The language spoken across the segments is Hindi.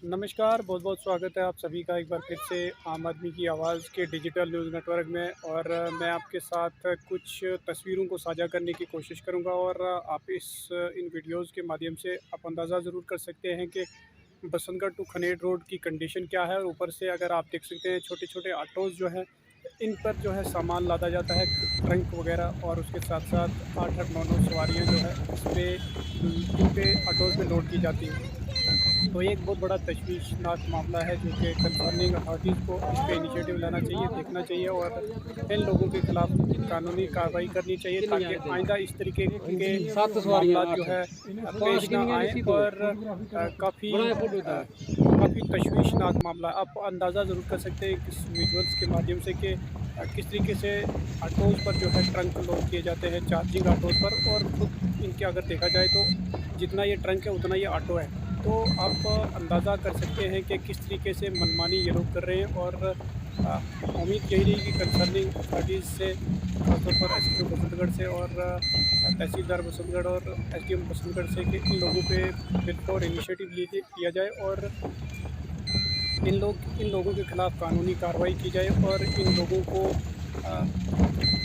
नमस्कार, बहुत-बहुत स्वागत है आप सभी का एक बार फिर से आम आदमी की आवाज़ के डिजिटल न्यूज़ नेटवर्क में। और मैं आपके साथ कुछ तस्वीरों को साझा करने की कोशिश करूँगा और आप इन वीडियोज़ के माध्यम से आप अंदाज़ा ज़रूर कर सकते हैं कि बसंतगढ़ टू खनेट रोड की कंडीशन क्या है। और ऊपर से अगर आप देख सकते हैं छोटे-छोटे ऑटोज़ जो हैं, इन पर जो है सामान लादा जाता है, ट्रंक वग़ैरह, और उसके साथ-साथ 8-8, 9-9 सवारियाँ जो है इन पे ऑटोज़ में लोड की जाती हैं। तो ये एक बहुत बड़ा तशवीशनाक मामला है जो कि कंसर्निंग अथॉरिटीज़ को इस पे इनिशिएटिव लेना चाहिए, देखना चाहिए और इन लोगों के खिलाफ कानूनी कार्रवाई करनी चाहिए ताकि आइंदा इस तरीके के सात सवारियां मामला जो 8 है पाँच पेश ना गिनियाँ आए। लिखी दो और काफ़ी तशवीशनाक मामला आप अंदाज़ा ज़रूर कर सकते हैं इस विजुअल्स के माध्यम से कि किस तरीके से ऑटोज़ पर जो है ट्रंक लोड किए जाते हैं, चार्जिंग ऑटोज़ पर। और खुद इनके अगर देखा जाए तो जितना ये ट्रंक है उतना ये ऑटो है। तो आप अंदाज़ा कर सकते हैं कि किस तरीके से मनमानी ये लोग कर रहे हैं। और उम्मीद यही रही कि कंसर्निंग अथॉरिटीज़ से, खासतौर पर एसएचओ बसंतगढ़ से और तहसीलदार बसंतगढ़ और एसडीएम बसंतगढ़ से, कि इन लोगों पे बिल्कुल इनिशिएटिव लिया जाए और इन लोगों के खिलाफ़ कानूनी कार्रवाई की जाए। और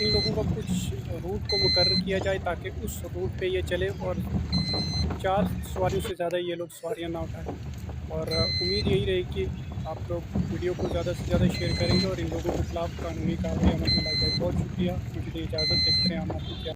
इन लोगों का कुछ रूट को मुकर्रर किया जाए ताकि उस रूट पे ये चले और 4 सवारियों से ज़्यादा ये लोग सवारियाँ ना उठाएँ। और उम्मीद यही रही कि आप लोग वीडियो को ज़्यादा से ज़्यादा शेयर करेंगे और इन लोगों के खिलाफ़ कानूनी कार्रवाई अमल में लाई जाए। बहुत शुक्रिया, मुझे दी इजाज़त। देखते रहें आम आदमी क्या